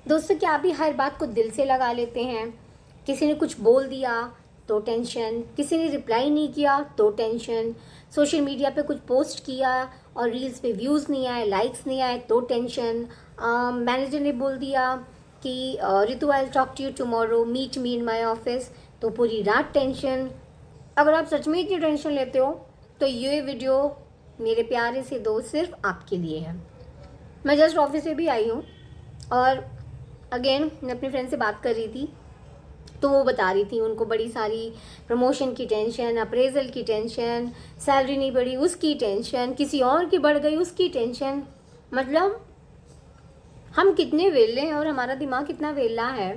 दोस्तों, क्या आप भी हर बात को दिल से लगा लेते हैं? किसी ने कुछ बोल दिया तो टेंशन, किसी ने रिप्लाई नहीं किया तो टेंशन, सोशल मीडिया पे कुछ पोस्ट किया और रील्स पे व्यूज़ नहीं आए, लाइक्स नहीं आए तो टेंशन, मैनेजर ने बोल दिया कि Ritu I talk to you tomorrow, meet me in my office, तो पूरी रात टेंशन। अगर आप सच में इतनी टेंशन लेते हो तो ये वीडियो मेरे प्यारे से दोस्त सिर्फ आपके लिए है। मैं जस्ट ऑफिस से भी आई हूँ और अगेन मैं अपनी फ्रेंड से बात कर रही थी तो वो बता रही थी उनको बड़ी सारी प्रमोशन की टेंशन, अप्रेजल की टेंशन, सैलरी नहीं बढ़ी उसकी टेंशन, किसी और की बढ़ गई उसकी टेंशन। मतलब हम कितने वेले हैं और हमारा दिमाग कितना वेला है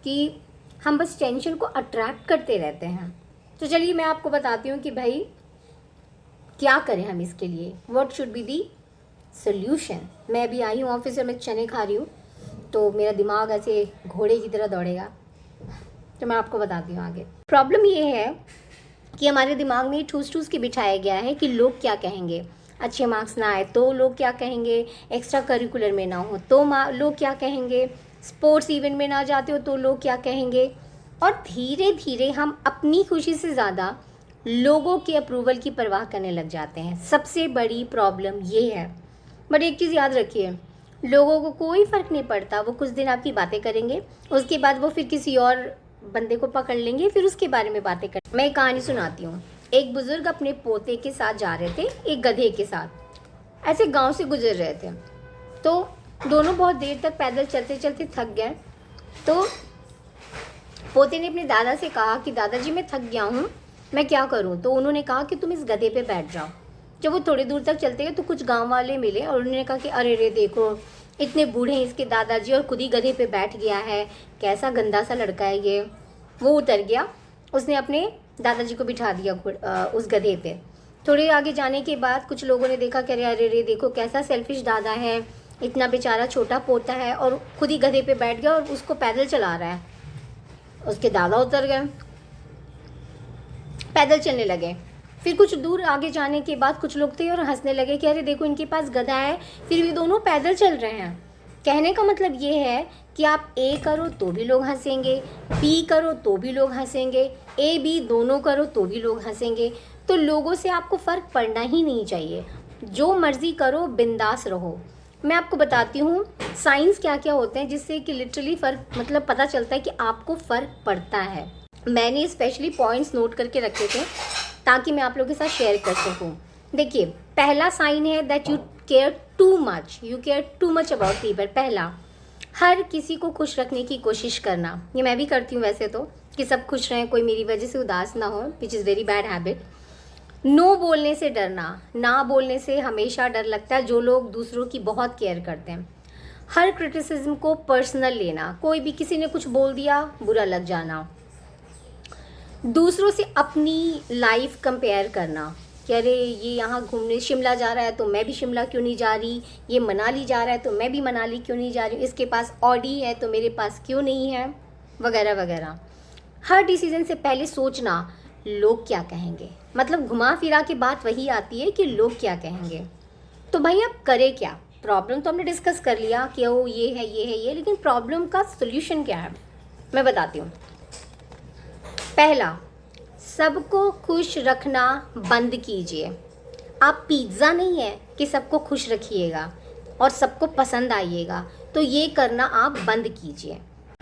कि हम बस टेंशन को अट्रैक्ट करते रहते हैं। तो चलिए मैं आपको बताती हूँ कि भाई क्या करें हम इसके लिए, what should be the solution. मैं भी आई हूँ ऑफिस से, मैं चने खा रही हूँ तो मेरा दिमाग ऐसे घोड़े की तरह दौड़ेगा, तो मैं आपको बताती हूँ आगे। प्रॉब्लम ये है कि हमारे दिमाग में ठूस ठूस के बिठाया गया है कि लोग क्या कहेंगे, अच्छे मार्क्स ना आए तो लोग क्या कहेंगे, एक्स्ट्रा करिकुलर में ना हो तो लोग क्या कहेंगे, स्पोर्ट्स इवेंट में ना जाते हो तो लोग क्या कहेंगे। और धीरे धीरे हम अपनी खुशी से ज़्यादा लोगों के अप्रूवल की परवाह करने लग जाते हैं। सबसे बड़ी प्रॉब्लम ये है। बट एक चीज़ याद रखिए, लोगों को कोई फ़र्क नहीं पड़ता, वो कुछ दिन आपकी बातें करेंगे, उसके बाद वो फिर किसी और बंदे को पकड़ लेंगे, फिर उसके बारे में बातें कर। मैं एक कहानी सुनाती हूँ। एक बुजुर्ग अपने पोते के साथ जा रहे थे, एक गधे के साथ ऐसे गांव से गुजर रहे थे। तो दोनों बहुत देर तक पैदल चलते चलते थक गए। तो पोते ने अपने दादा से कहा कि दादाजी मैं थक गया हूँ, मैं क्या करूँ। तो उन्होंने कहा कि तुम इस गधे पे बैठ जाओ। जब वो थोड़ी दूर तक चलते गए तो कुछ गांव वाले मिले और उन्होंने कहा कि अरे रे देखो, इतने बूढ़े हैं इसके दादाजी और खुद ही गधे पे बैठ गया है, कैसा गंदा सा लड़का है ये। वो उतर गया, उसने अपने दादाजी को बिठा दिया उस गधे पे। थोड़े आगे जाने के बाद कुछ लोगों ने देखा कि अरे रे देखो कैसा सेल्फिश दादा है, इतना बेचारा छोटा पोता है और खुद ही गधे पे बैठ गया और उसको पैदल चला रहा है। उसके दादा उतर गए, पैदल चलने लगे। फिर कुछ दूर आगे जाने के बाद कुछ लोग थे और हंसने लगे कि अरे देखो इनके पास गधा है, फिर भी दोनों पैदल चल रहे हैं। कहने का मतलब ये है कि आप ए करो तो भी लोग हंसेंगे, बी करो तो भी लोग हंसेंगे, ए बी दोनों करो तो भी लोग हंसेंगे। तो लोगों से आपको फ़र्क पड़ना ही नहीं चाहिए, जो मर्ज़ी करो, बिंदास रहो। मैं आपको बताती हूँ साइंस क्या क्या होते हैं जिससे कि लिटरली फ़र्क मतलब पता चलता है कि आपको फ़र्क पड़ता है। मैंने स्पेशली पॉइंट्स नोट करके रखे थे ताकि मैं आप लोगों के साथ शेयर कर सकूं। देखिए, पहला साइन है that you care too much, you care too much about people. पहला, हर किसी को खुश रखने की कोशिश करना। ये मैं भी करती हूँ वैसे तो, कि सब खुश रहें, कोई मेरी वजह से उदास ना हो, which is very bad habit. No बोलने से डरना, ना बोलने से हमेशा डर लगता है जो लोग दूसरों की बहुत केयर करते हैं। हर क्रिटिसिज्म को पर्सनल लेना, कोई भी किसी ने कुछ बोल दिया बुरा लग जाना। दूसरों से अपनी लाइफ कंपेयर करना कि अरे ये यहाँ घूमने शिमला जा रहा है तो मैं भी शिमला क्यों नहीं जा रही, ये मनाली जा रहा है तो मैं भी मनाली क्यों नहीं जा रही, इसके पास ऑडी है तो मेरे पास क्यों नहीं है, वगैरह वगैरह। हर डिसीजन से पहले सोचना लोग क्या कहेंगे। मतलब घुमा फिरा के बात वही आती है कि लोग क्या कहेंगे। तो भाई अब करें क्या? प्रॉब्लम तो हमने डिस्कस कर लिया कि ओ ये है ये है ये, लेकिन प्रॉब्लम का सोल्यूशन क्या है मैं बताती हूँ। पहला, सबको खुश रखना बंद कीजिए। आप पिज़्ज़ा नहीं है कि सबको खुश रखिएगा और सबको पसंद आइएगा, तो ये करना आप बंद कीजिए।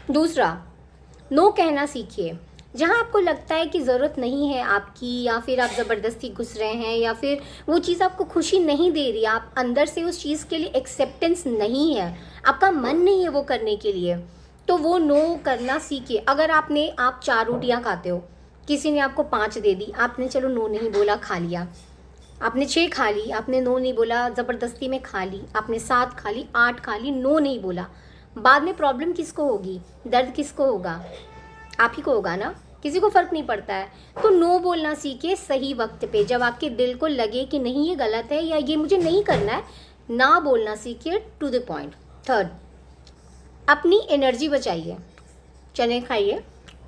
दूसरा, नो कहना सीखिए। जहाँ आपको लगता है कि ज़रूरत नहीं है आपकी, या फिर आप ज़बरदस्ती घुस रहे हैं, या फिर वो चीज़ आपको खुशी नहीं दे रही, आप अंदर से उस चीज़ के लिए एक्सेप्टेंस नहीं है, आपका मन नहीं है वो करने के लिए, तो वो नो करना सीखिए। अगर आप 4 रोटियां खाते हो, किसी ने आपको 5 दे दी, आपने चलो नो नहीं बोला, खा लिया। आपने 6 खा ली, आपने नो नहीं बोला, ज़बरदस्ती में खा ली। आपने 7 खा ली, 8 खा ली, नो नहीं बोला। बाद में प्रॉब्लम किसको होगी, दर्द किसको होगा, आप ही को होगा ना, किसी को फ़र्क नहीं पड़ता है। तो नो बोलना सीखिए सही वक्त पे, जब आपके दिल को लगे कि नहीं ये गलत है या ये मुझे नहीं करना है, ना बोलना सीखिए, टू द पॉइंट। थर्ड, अपनी एनर्जी बचाइए। चने खाइए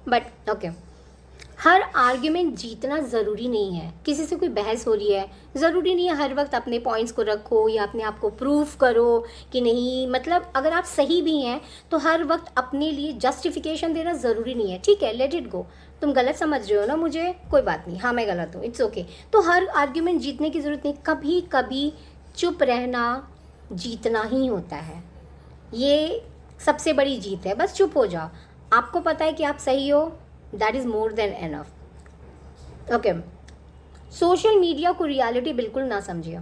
बट ओके, हर आर्ग्यूमेंट जीतना ज़रूरी नहीं है। किसी से कोई बहस हो रही है, ज़रूरी नहीं है हर वक्त अपने पॉइंट्स को रखो या अपने आप को प्रूफ करो कि नहीं, मतलब अगर आप सही भी हैं तो हर वक्त अपने लिए जस्टिफिकेशन देना ज़रूरी नहीं है। ठीक है, लेट इट गो, तुम गलत समझ रहे हो ना मुझे, कोई बात नहीं, हाँ मैं गलत हूँ, इट्स ओके। तो हर आर्ग्यूमेंट जीतने की ज़रूरत नहीं, कभी कभी चुप रहना जीतना ही होता है। ये सबसे बड़ी जीत है, बस चुप हो जाओ। आपको पता है कि आप सही हो, that is more than enough. Okay, social media को रियलिटी बिल्कुल ना समझिए।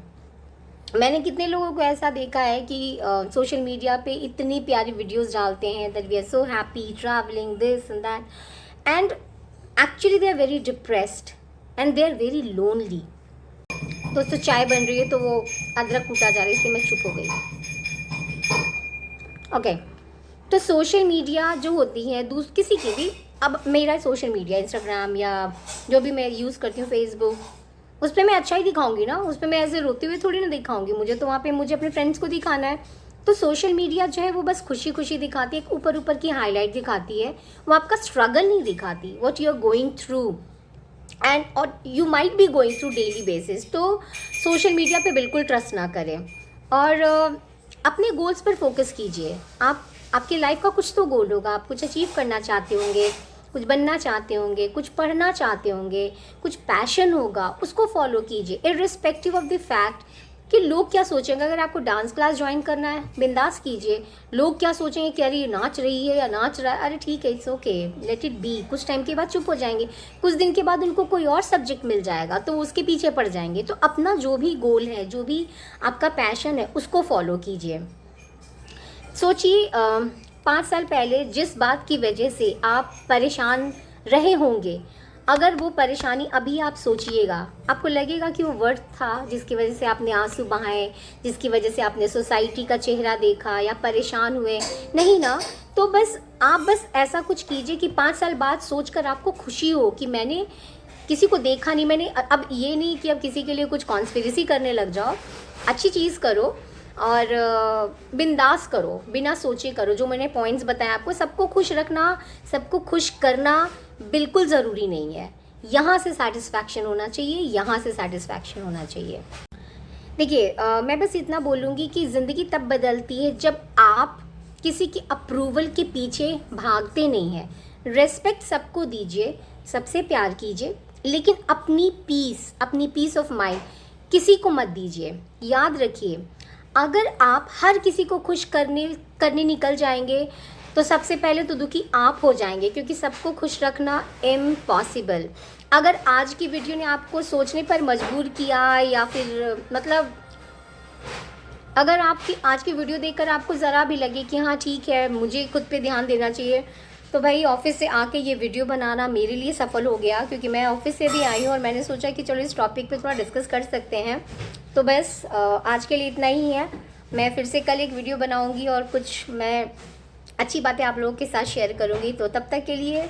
मैंने कितने लोगों को ऐसा देखा है कि सोशल मीडिया पे इतनी प्यारी वीडियोस डालते हैं that we are so happy travelling this and that, and actually they are very depressed and they are very lonely. दोस्तों चाय बन रही है तो वो अदरक कूटा जा रहा है, इसलिए मैं चुप हो गई। ओके, तो सोशल मीडिया जो होती है किसी की भी, अब मेरा सोशल मीडिया इंस्टाग्राम या जो भी मैं यूज़ करती हूँ फेसबुक, उस पर मैं अच्छा ही दिखाऊंगी ना, उस पर मैं ऐसे रोते हुए थोड़ी ना दिखाऊंगी, मुझे तो वहाँ पे मुझे अपने फ्रेंड्स को दिखाना है। तो सोशल मीडिया जो है वो बस खुशी खुशी दिखाती है, ऊपर ऊपर की हाईलाइट दिखाती है, वो आपका स्ट्रगल नहीं दिखाती, what you are going through and और you might be going through daily basis. तो सोशल मीडिया पे बिल्कुल ट्रस्ट ना करें और अपने गोल्स पर फोकस कीजिए। आपकी लाइफ का कुछ तो गोल होगा, आप कुछ अचीव करना चाहते होंगे, कुछ बनना चाहते होंगे, कुछ पढ़ना चाहते होंगे, कुछ पैशन होगा, उसको फॉलो कीजिए इर्रिस्पेक्टिव ऑफ द फैक्ट कि लोग क्या सोचेंगे। अगर आपको डांस क्लास ज्वाइन करना है, बिंदास कीजिए। लोग क्या सोचेंगे कि अरे ये नाच रही है या नाच रहा है, अरे ठीक है, it's okay, let it be. कुछ टाइम के बाद चुप हो जाएंगे, कुछ दिन के बाद उनको कोई और सब्जेक्ट मिल जाएगा तो उसके पीछे पड़ जाएंगे। तो अपना जो भी गोल है, जो भी आपका पैशन है, उसको फॉलो कीजिए। सोचिए 5 साल पहले जिस बात की वजह से आप परेशान रहे होंगे, अगर वो परेशानी अभी आप सोचिएगा, आपको लगेगा कि वो वर्थ था जिसकी वजह से आपने आंसू बहाए, जिसकी वजह से आपने सोसाइटी का चेहरा देखा या परेशान हुए? नहीं ना। तो आप ऐसा कुछ कीजिए कि 5 साल बाद सोचकर आपको खुशी हो कि मैंने किसी को देखा नहीं, मैंने अब ये नहीं कि अब किसी के लिए कुछ कॉन्स्पिरेसी करने लग जाओ। अच्छी चीज़ करो और बिंदास करो, बिना सोचे करो। जो मैंने पॉइंट्स बताए आपको, सबको खुश रखना, सबको खुश करना बिल्कुल ज़रूरी नहीं है। यहाँ से सेटिस्फैक्शन होना चाहिए, यहाँ से सेटिस्फैक्शन होना चाहिए। देखिए मैं बस इतना बोलूँगी कि ज़िंदगी तब बदलती है जब आप किसी की अप्रूवल के पीछे भागते नहीं हैं। रेस्पेक्ट सबको दीजिए, सबसे प्यार कीजिए, लेकिन अपनी पीस ऑफ माइंड किसी को मत दीजिए। याद रखिए, अगर आप हर किसी को खुश करने निकल जाएंगे तो सबसे पहले तो दुखी आप हो जाएंगे, क्योंकि सबको खुश रखना इम्पॉसिबल। अगर आज की वीडियो ने आपको सोचने पर मजबूर किया या फिर मतलब अगर आपकी आज की वीडियो देखकर आपको ज़रा भी लगे कि हाँ ठीक है, मुझे खुद पे ध्यान देना चाहिए, तो भाई ऑफिस से आके ये वीडियो बनाना मेरे लिए सफल हो गया, क्योंकि मैं ऑफिस से भी आई हूँ और मैंने सोचा कि चलो इस टॉपिक पे थोड़ा डिस्कस कर सकते हैं। तो बस आज के लिए इतना ही है। मैं फिर से कल एक वीडियो बनाऊँगी और कुछ मैं अच्छी बातें आप लोगों के साथ शेयर करूँगी। तो तब तक के लिए